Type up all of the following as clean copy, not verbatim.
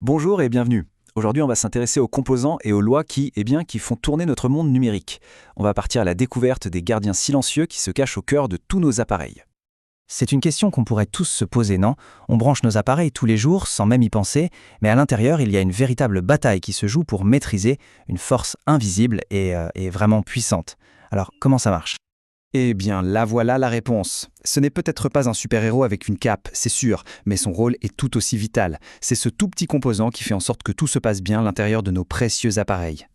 Bonjour et bienvenue. Aujourd'hui, on va s'intéresser aux composants et aux lois qui font tourner notre monde numérique. On va partir à la découverte des gardiens silencieux qui se cachent au cœur de tous nos appareils. C'est une question qu'on pourrait tous se poser, non? On branche nos appareils tous les jours sans même y penser, mais à l'intérieur, il y a une véritable bataille qui se joue pour maîtriser une force invisible et vraiment puissante. Alors, comment ça marche? Eh bien, là voilà la réponse. Ce n'est peut-être pas un super-héros avec une cape, c'est sûr, mais son rôle est tout aussi vital. C'est ce tout petit composant qui fait en sorte que tout se passe bien à l'intérieur de nos précieux appareils.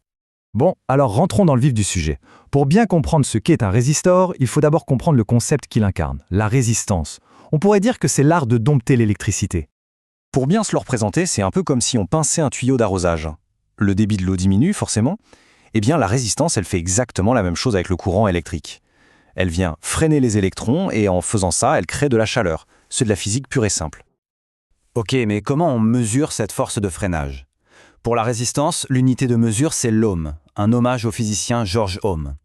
Bon, alors rentrons dans le vif du sujet. Pour bien comprendre ce qu'est un résistor, il faut d'abord comprendre le concept qu'il incarne, la résistance. On pourrait dire que c'est l'art de dompter l'électricité. Pour bien se le représenter, c'est un peu comme si on pinçait un tuyau d'arrosage. Le débit de l'eau diminue, forcément. Eh bien, la résistance, elle fait exactement la même chose avec le courant électrique. Elle vient freiner les électrons et en faisant ça, elle crée de la chaleur. C'est de la physique pure et simple. Ok, mais comment on mesure cette force de freinage? Pour la résistance, l'unité de mesure, c'est l'ohm, un hommage au physicien George Ohm.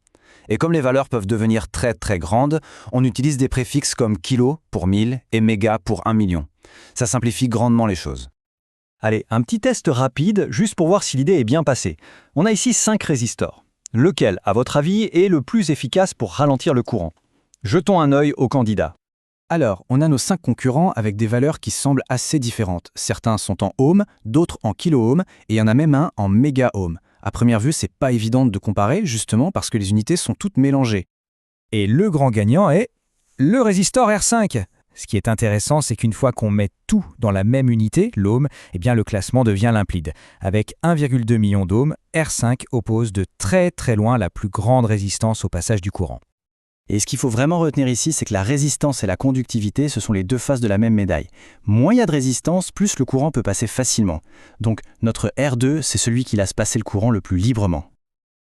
Et comme les valeurs peuvent devenir très très grandes, on utilise des préfixes comme kilo pour 1000 et méga pour 1 million. Ça simplifie grandement les choses. Allez, un petit test rapide, juste pour voir si l'idée est bien passée. On a ici 5 résistors. Lequel, à votre avis, est le plus efficace pour ralentir le courant? Jetons un œil aux candidats. Alors, on a nos 5 concurrents avec des valeurs qui semblent assez différentes. Certains sont en ohms, d'autres en kilo-ohms, et il y en a même un en méga-ohms. À première vue, c'est pas évident de comparer, justement parce que les unités sont toutes mélangées. Et le grand gagnant est le résistor R5. Ce qui est intéressant, c'est qu'une fois qu'on met tout dans la même unité, l'ohm, eh bien le classement devient limpide. Avec 1,2 million d'ohms, R5 oppose de très très loin la plus grande résistance au passage du courant. Et ce qu'il faut vraiment retenir ici, c'est que la résistance et la conductivité, ce sont les deux faces de la même médaille. Moins il y a de résistance, plus le courant peut passer facilement. Donc notre R2, c'est celui qui laisse passer le courant le plus librement.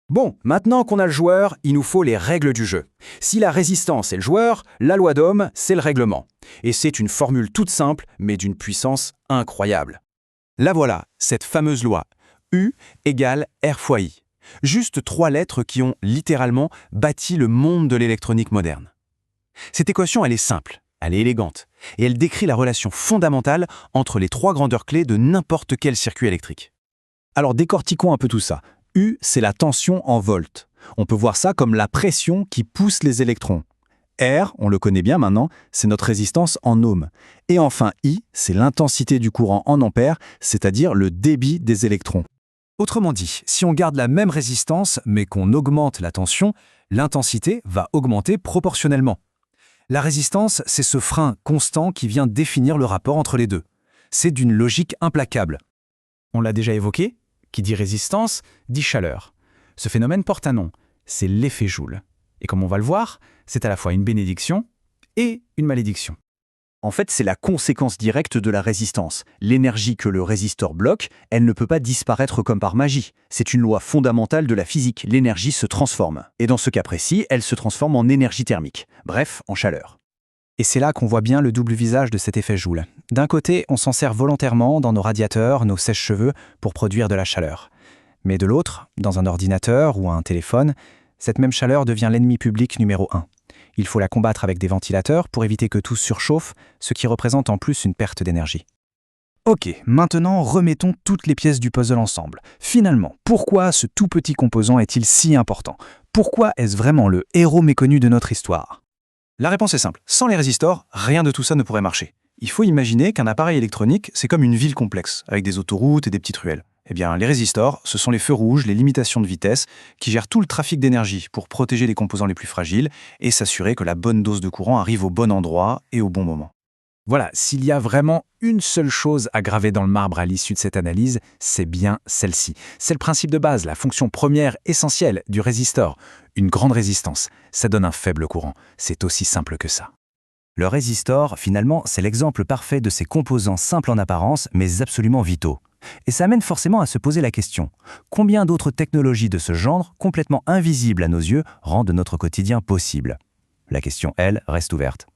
Bon, maintenant qu'on a le joueur, il nous faut les règles du jeu. Si la résistance est le joueur, la loi d'Ohm, c'est le règlement. Et c'est une formule toute simple, mais d'une puissance incroyable. La voilà, cette fameuse loi. U égale R fois I. Juste 3 lettres qui ont littéralement bâti le monde de l'électronique moderne. Cette équation, elle est simple, elle est élégante, et elle décrit la relation fondamentale entre les 3 grandeurs clés de n'importe quel circuit électrique. Alors décortiquons un peu tout ça. U, c'est la tension en volts. On peut voir ça comme la pression qui pousse les électrons. R, on le connaît bien maintenant, c'est notre résistance en ohms. Et enfin I, c'est l'intensité du courant en ampères, c'est-à-dire le débit des électrons. Autrement dit, si on garde la même résistance, mais qu'on augmente la tension, l'intensité va augmenter proportionnellement. La résistance, c'est ce frein constant qui vient définir le rapport entre les deux. C'est d'une logique implacable. On l'a déjà évoqué, qui dit résistance, dit chaleur. Ce phénomène porte un nom, c'est l'effet Joule. Et comme on va le voir, c'est à la fois une bénédiction et une malédiction. En fait, c'est la conséquence directe de la résistance. L'énergie que le résistor bloque, elle ne peut pas disparaître comme par magie. C'est une loi fondamentale de la physique. L'énergie se transforme. Et dans ce cas précis, elle se transforme en énergie thermique. Bref, en chaleur. Et c'est là qu'on voit bien le double visage de cet effet Joule. D'un côté, on s'en sert volontairement dans nos radiateurs, nos sèche-cheveux, pour produire de la chaleur. Mais de l'autre, dans un ordinateur ou un téléphone, cette même chaleur devient l'ennemi public numéro 1. Il faut la combattre avec des ventilateurs pour éviter que tout surchauffe, ce qui représente en plus une perte d'énergie. Ok, maintenant remettons toutes les pièces du puzzle ensemble. Finalement, pourquoi ce tout petit composant est-il si important? Pourquoi est-ce vraiment le héros méconnu de notre histoire? La réponse est simple. Sans les résistors, rien de tout ça ne pourrait marcher. Il faut imaginer qu'un appareil électronique, c'est comme une ville complexe, avec des autoroutes et des petites ruelles. Eh bien, les résistors, ce sont les feux rouges, les limitations de vitesse, qui gèrent tout le trafic d'énergie pour protéger les composants les plus fragiles et s'assurer que la bonne dose de courant arrive au bon endroit et au bon moment. Voilà, s'il y a vraiment une seule chose à graver dans le marbre à l'issue de cette analyse, c'est bien celle-ci. C'est le principe de base, la fonction première essentielle du résistor. Une grande résistance, ça donne un faible courant. C'est aussi simple que ça. Le résistor, finalement, c'est l'exemple parfait de ces composants simples en apparence, mais absolument vitaux. Et ça amène forcément à se poser la question, combien d'autres technologies de ce genre, complètement invisibles à nos yeux, rendent notre quotidien possible? La question, elle, reste ouverte.